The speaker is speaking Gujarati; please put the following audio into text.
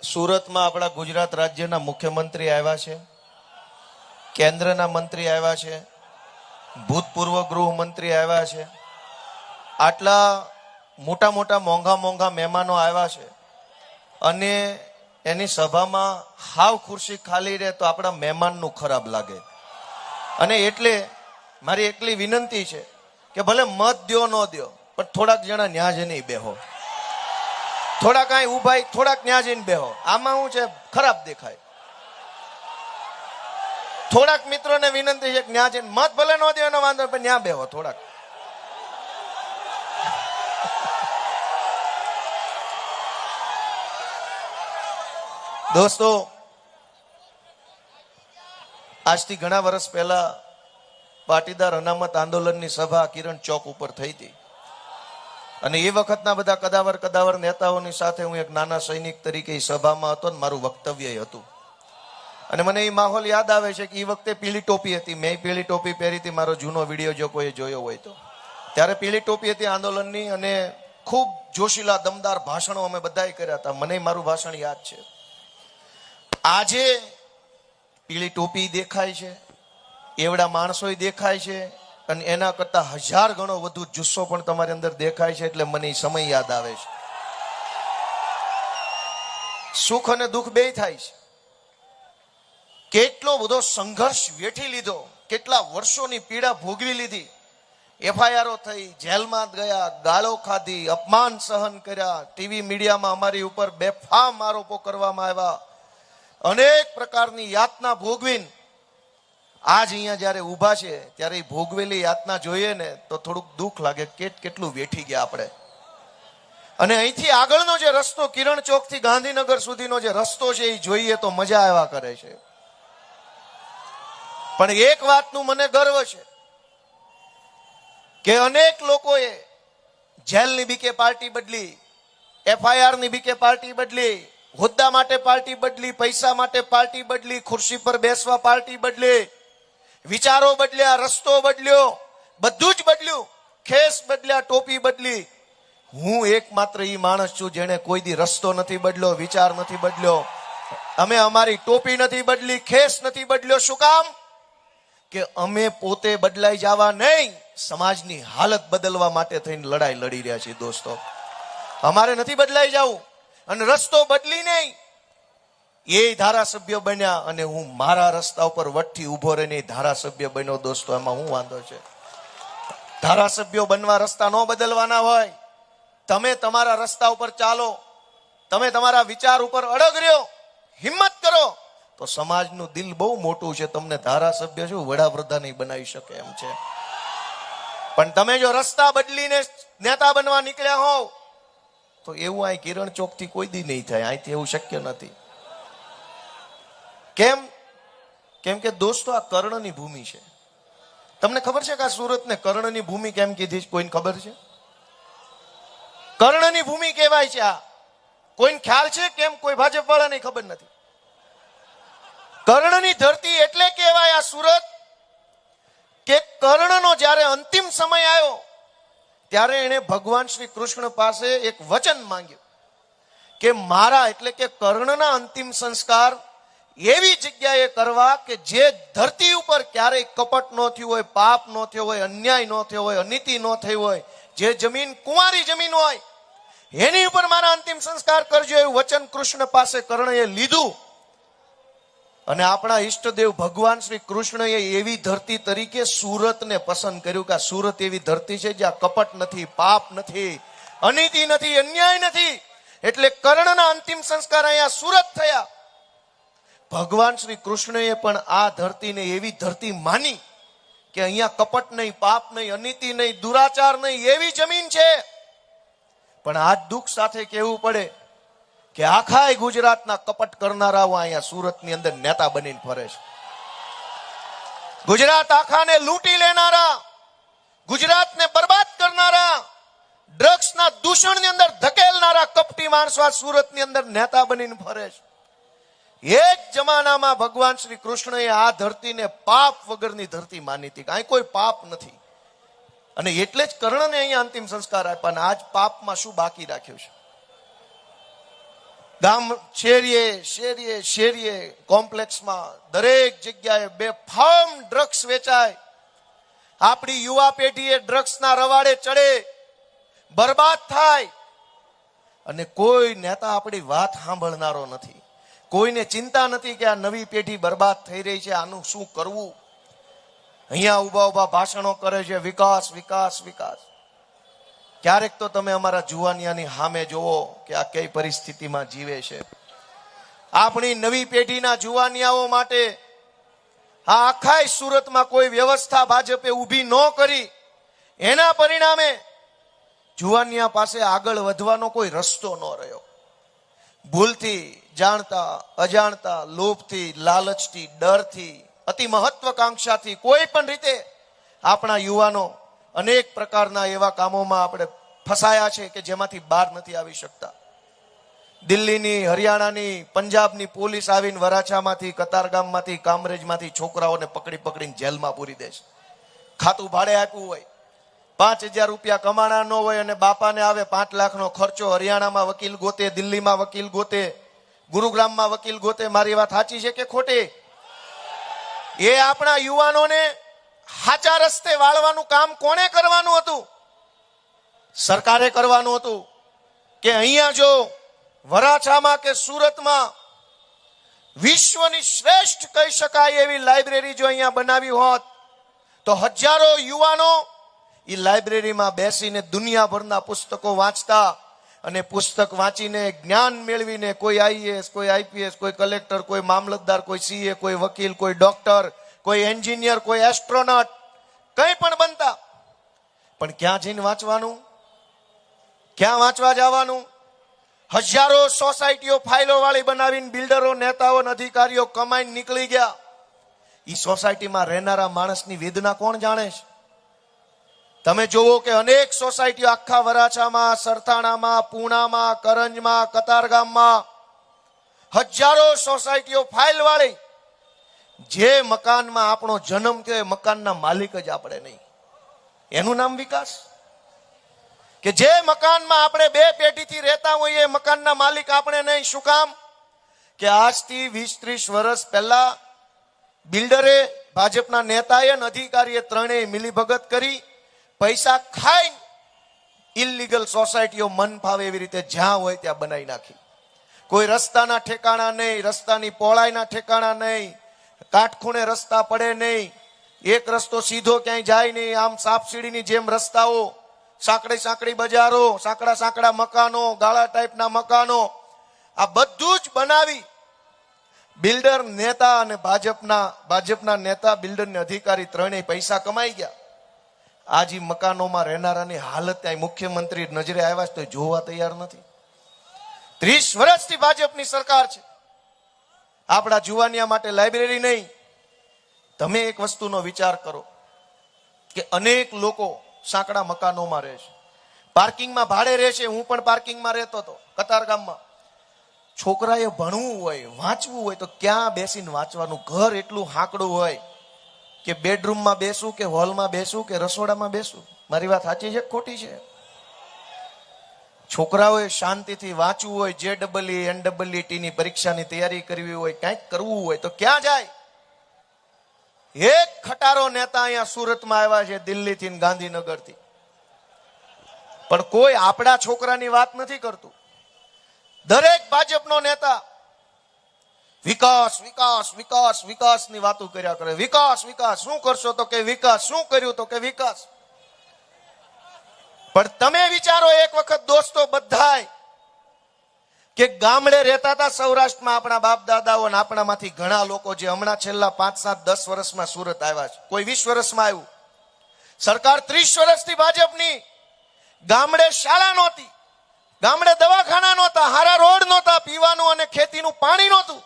સુરતમાં આપણા ગુજરાત રાજ્યના મુખ્યમંત્રી આવ્યા છે, કેન્દ્રના મંત્રી આવ્યા છે, ભૂતપૂર્વ ગૃહમંત્રી આવ્યા છે, આટલા મોટા મોટા મોંઘા મહેમાનો આવ્યા છે અને એની સભામાં હાવ ખુરશી ખાલી રહે તો આપણા મહેમાનનું ખરાબ લાગે. અને એટલે મારી એકલી વિનંતી છે કે ભલે મત દ્યો ન દ્યો પણ થોડાક જણા ન્યા જઈને બેહો, થોડાક અહીં ઉભાઈ, થોડાક ન્યા જઈને બેહો. આમાં શું છે, ખરાબ દેખાય. થોડાક મિત્રોને વિનંતી છે કે ન્યા જઈને મત ભલે ન દે એનો વાંધો પણ ન્યા બેહો થોડાક. દોસ્તો, આજથી ઘણા વર્ષ પહેલા પાટીદાર અનામત આંદોલનની સભા કિરણ ચોક ઉપર થઈ હતી અને એ વખતના બધા કદાવર નેતાઓની સાથે હું એક નાના સૈનિક તરીકે એ સભામાં હતો ને મારું વક્તવ્ય હતું. અને મને એ માહોલ યાદ આવે છે કે એ વખતે પીળી ટોપી હતી, મેં પીળી ટોપી પહેરી હતી. મારો જૂનો વિડીયો જો કોઈ જોયો હોય તો ત્યારે પીળી ટોપી હતી આંદોલનની અને ખૂબ જોશીલા દમદાર ભાષણો અમે બધાએ કર્યા હતા. મને મારું ભાષણ યાદ છે. આજે પીળી ટોપી દેખાય છે, એવડા માણસો દેખાય છે અને એના કરતા 1000 ગણો વધુ જુસ્સો પણ તમારી અંદર દેખાય છે. એટલે મને સમય યાદ આવે છે. સુખ અને દુઃખ બે થાય છે. કેટલો બધો સંઘર્ષ વેઠી લીધો, કેટલા વર્ષોની પીડા ભોગવી લીધી, એફઆઈઆરો થઈ, જેલમાં ગયા, ગાળો ખાધી, અપમાન સહન કર્યા, ટીવી મીડિયામાં અમારી ઉપર બેફામ આરોપો કરવામાં આવ્યા, અનેક પ્રકારની યાતના ભોગવીને આજ અહીંયા જયારે ઊભા છે ત્યારે ભોગવેલી યાતના જોઈએ ને તો થોડુંક દુઃખ લાગે. કેટલું વેઠી ગયા આપણે. અને અહીંથી આગળનો જે રસ્તો, કિરણ ચોક થી ગાંધીનગર સુધીનો જે રસ્તો છે એ જોઈએ તો મજા આવ્યા કરે છે. પણ એક વાતનું મને ગર્વ છે કે અનેક લોકોએ જેલની બીકે પાર્ટી બદલી, એફઆઈઆર ની બીકે પાર્ટી બદલી, હોદ્દા માટે પાર્ટી બદલી, પૈસા માટે પાર્ટી બદલી, ખુરશી પર બેસવા પાર્ટી બદલી, વિચારો બદલ્યા, રસ્તો બદલ્યો, બધું જ બદલ્યું, ખેસ બદલ્યા, ટોપી બદલી. હું એકમાત્ર ઈ માણસ છું જેને કોઈ દી રસ્તો નથી બદલ્યો, વિચાર નથી બદલ્યો. અમે અમારી ટોપી નથી બદલી, ખેસ નથી બદલ્યો. શું કામ? કે અમે પોતે બદલાઈ જવા નહીં, સમાજની હાલત બદલવા માટે થઈને લડાઈ લડી રહ્યા છીએ. દોસ્તો, અમારે નથી બદલાઈ જવું અને રસ્તો બદલી નહીં. એ ધારાસભ્ય બન્યા અને હું મારા રસ્તા ઉપર વટથી ઉભો રહીને ધારાસભ્ય બન્યો. દોસ્તો, એમાં શું વાંધો છે? ધારાસભ્યો બનવા રસ્તા ન બદલવાના હોય. તમે તમારા રસ્તા ઉપર ચાલો, તમે તમારા વિચાર ઉપર અડગ રહ્યો, હિંમત કરો તો સમાજનું દિલ બહુ મોટું છે. તમને ધારાસભ્ય શું વડાપ્રધાન બનાવી શકે એમ છે. પણ તમે જો રસ્તા બદલીને નેતા બનવા નીકળ્યા હોવ તો એવું અહીં કિરણ ચોક થી કોઈ દી નહીં થાય. અહીંથી એવું શક્ય નથી. કેમ? કેમ કે દોસ્તો, આ કર્ણની ભૂમિ છે. તમને ખબર છે કે આ સુરતને કર્ણની ભૂમિ કેમ કીધી? કોઈને ખબર છે? કર્ણની ભૂમિ કહેવાય છે. આ કોઈને ખ્યાલ છે કેમ? કોઈ ભાજપ વાળાને ખબર નથી. કર્ણની ધરતી એટલે કહેવાય આ સુરત કે કર્ણનો જ્યારે અંતિમ સમય આવ્યો ત્યારે એને ભગવાન શ્રી કૃષ્ણ પાસે એક વચન માંગ્યું કે મારા એટલે કે કર્ણના અંતિમ સંસ્કાર એવી જગ્યાએ કરવા કે જે ધરતી ઉપર ક્યારેય કપટ ન થયું હોય, પાપ ન થયો હોય, અન્યાય ન થયો હોય, અનીતિ ન થઈ હોય, જે જમીન કુંવારી જમીન હોય એની ઉપર મારા અંતિમ સંસ્કાર કરજો. એવું વચન કૃષ્ણ પાસે કર્ણએ લીધું. અને આપણા ઈષ્ટદેવ ભગવાન શ્રી કૃષ્ણએ એવી ધરતી તરીકે સુરતને પસંદ કર્યું કે આ સુરત એવી ધરતી છે જ્યાં કપટ નથી, પાપ નથી, અનીતિ નથી, અન્યાય નથી. એટલે કર્ણના અંતિમ સંસ્કાર અહીંયા સુરત થયા. ભગવાન શ્રી કૃષ્ણએ પણ આ ધરતીને એવી ધરતી માની કે અહીંયા કપટ નહીં, પાપ નહીં, અનીતિ નહીં, દુરાચાર નહીં, એવી જમીન છે. પણ આજ દુઃખ સાથે કહેવું પડે કે આખા ગુજરાતના કપટ કરનારાઓ અહીંયા સુરતની અંદર નેતા બનીને ફરે છે. ગુજરાત આખાને લૂંટી લેનારા, ગુજરાતને બરબાદ કરનારા, ડ્રગ્સના દૂષણની અંદર ધકેલનારા કપટી માણસો આ સુરતની અંદર નેતા બનીને ફરે છે. એક જમાનામાં ભગવાન શ્રી કૃષ્ણએ આ ધરતીને પાપ વગરની ધરતી માની હતી. અહીં કોઈ પાપ નથી અને એટલે જ કર્ણને અહીંયા અંતિમ સંસ્કાર આપ્યા. આજ પાપમાં શું બાકી રાખ્યું છે? ગામ શેરીએ શેરીએ શેરીએ કોમ્પ્લેક્સમાં દરેક જગ્યાએ બેફામ ડ્રગ્સ વેચાય. આપણી યુવા પેઢી એ ડ્રગ્સના રવાડે ચડે, બરબાદ થાય, અને કોઈ નેતા આપણી વાત સાંભળનારો નથી. કોઈને ચિંતા નથી કે આ નવી પેઢી બરબાદ થઈ રહી છે, આનું શું કરવું. અહીંયા ઉભા ઉભા ભાષણો કરે છે, વિકાસ વિકાસ વિકાસ. ક્યારેક તો તમે અમારા જુવાનિયાની સામે જોવો કે આ કઈ પરિસ્થિતિમાં જીવે છે. આપણી નવી પેઢીના જુવાનિયાઓ માટે આ આખા સુરતમાં કોઈ વ્યવસ્થા ભાજપે ઊભી ન કરી. એના પરિણામે જુવાનિયા પાસે આગળ વધવાનો કોઈ રસ્તો ન રહ્યો. ભૂલથી, જાણતા અજાણતા, લોભથી, લાલચથી, ડરથી, અતિ મહત્વકાંક્ષાથી કોઈ પણ રીતે આપણા યુવાનો અનેક પ્રકારના એવા કામોમાં આપણે ફસાયા છે કે જેમાંથી બહાર નથી આવી શકતા. દિલ્હીની, હરિયાણાની, પંજાબની પોલીસ આવીને વરાછામાંથી, કતારગામમાંથી, કામરેજમાંથી છોકરાઓને પકડી પકડીને જેલમાં પૂરી દે છે. ખાતું ભાડે આપ્યું હોય, 5,000 રૂપિયા કમાણા ન હોય અને બાપાને આવે 5 લાખનો ખર્ચો. હરિયાણામાં વકીલ ગોતે, દિલ્હીમાં વકીલ ગોતે, ગુરુગ્રામમાં વકીલ ગોતે. મારી વાત સાચી છે કે ખોટી? એ આપણા યુવાનોને સાચા રસ્તે વાળવાનું કામ કોણે કરવાનું હતું? સરકારે કરવાનું હતું. કે અહીંયા જો વરાછામાં કે સુરતમાં વિશ્વની શ્રેષ્ઠ કહી શકાય એવી લાઇબ્રેરી જો અહીંયા બનાવી હોત તો હજારો યુવાનો એ લાઇબ્રેરીમાં બેસીને દુનિયાભરના પુસ્તકો વાંચતા, અને પુસ્તક વાંચીને જ્ઞાન મેળવીને કોઈ આઈએએસ, કોઈ આઈપીએસ, કોઈ કલેક્ટર, કોઈ મામલતદાર, કોઈ સીએ, કોઈ વકીલ, કોઈ ડોક્ટર, કોઈ એન્જિનિયર, કોઈ એસ્ટ્રોનોટ, કંઈ પણ બનતા. પણ ક્યાં જઈને વાંચવાનું? ક્યાં વાંચવા જવાનું? હજારો સોસાયટીઓ ફાઇલો વાળી બનાવીને બિલ્ડરો, નેતાઓ, અધિકારીઓ કમાઈને નીકળી ગયા. એ સોસાયટીમાં રહેનારા માણસની વેદના કોણ જાણે છે? તમે જોવો કે અનેક સોસાયટીઓ આખા વરાછામાં, સરથાણામાં, પૂણામાં, કરંજમાં, કતારગામમાં હજારો સોસાયટીઓ ફાઇલ વાળી. જે મકાનમાં આપણો જન્મ થયો એ મકાનના માલિક જ આપણે નહીં. એનું નામ વિકાસ? કે જે મકાનમાં આપણે 2 પેઢીથી રહેતા હોઈએ એ મકાનના માલિક આપણે નહીં. શું કામ? કે આજથી 20-30 વર્ષ પહેલા બિલ્ડરે, ભાજપના નેતાએ અને અધિકારીએ ત્રણેય મિલીભગત કરી પૈસા ખાઈ ઇલીગલ સોસાયટીઓ મન ફાવે એવી રીતે જ્યાં હોય ત્યાં બનાવી નાખી. કોઈ રસ્તાના ઠેકાણા નહીં, રસ્તાની પહોળાઈના ઠેકાણા નહીં, કાટખૂણે રસ્તા પડે નહીં, એક રસ્તો સીધો ક્યાંય જાય નહીં, આમ સાપસીડીની જેમ રસ્તાઓ, સાંકડી સાંકડી બજારો, સાંકડા સાંકડા મકાનો, ગાળા ટાઈપના મકાનો, આ બધું જ બનાવી બિલ્ડર નેતા અને ભાજપના નેતા, બિલ્ડર ને અધિકારી ત્રણેય પૈસા કમાઈ ગયા. આજે મકાનોમાં રહેનારાની હાલત ત્યાં મુખ્યમંત્રી નજરે આવ્યા છે તો જોવા તૈયાર નથી. 30 વર્ષથી ભાજપની સરકાર છે. આપણા જુવાનિયા માટે લાઇબ્રેરી નહીં. તમે એક વસ્તુનો વિચાર કરો કે અનેક લોકો સાંકડા મકાનોમાં રહે છે, પાર્કિંગમાં ભાડે રહે છે. હું પણ પાર્કિંગમાં રહેતો હતો કતારગામમાં. છોકરાએ ભણવું હોય, વાંચવું હોય તો ક્યાં બેસીને વાંચવાનું? ઘર એટલું હાંકડું હોય કે બેડરૂમમાં બેસું કે હોલમાં બેસું કે રસોડામાં બેસું. મારી વાત સાચી છે ખોટી છે? છોકરાઓએ શાંતિથી વાંચવું હોય, JEE, NEET ની પરીક્ષાની તૈયારી કરવી હોય, કંઈક કરવું હોય તો ક્યાં જાય? એક ખટારો નેતા અહીંયા સુરતમાં આવ્યા છે દિલ્હીથી ને ગાંધીનગરથી, પણ કોઈ આપણા છોકરાની વાત નથી કરતું. દરેક ભાજપનો નેતા વિકાસ વિકાસ વિકાસ વિકાસની વાતો કર્યા કરે. વિકાસ વિકાસ શું કરશો તો કે વિકાસ, શું કર્યું તો કે વિકાસ. પણ તમે વિચારો એક વખત દોસ્તો બધાય કે ગામડે રહેતા હતા સૌરાષ્ટ્રમાં આપણા બાપ દાદાઓ, અને આપણામાંથી ઘણા લોકો જે હમણાં છેલ્લા 5, 7, 10 વર્ષમાં સુરત આવ્યા છે, કોઈ 20 વર્ષમાં આવ્યું. સરકાર 30 વર્ષથી ભાજપની. ગામડે શાળા નહોતી, ગામડે દવાખાના નહોતા, હારા રોડ નહોતા, પીવાનું અને ખેતીનું પાણી નહોતું.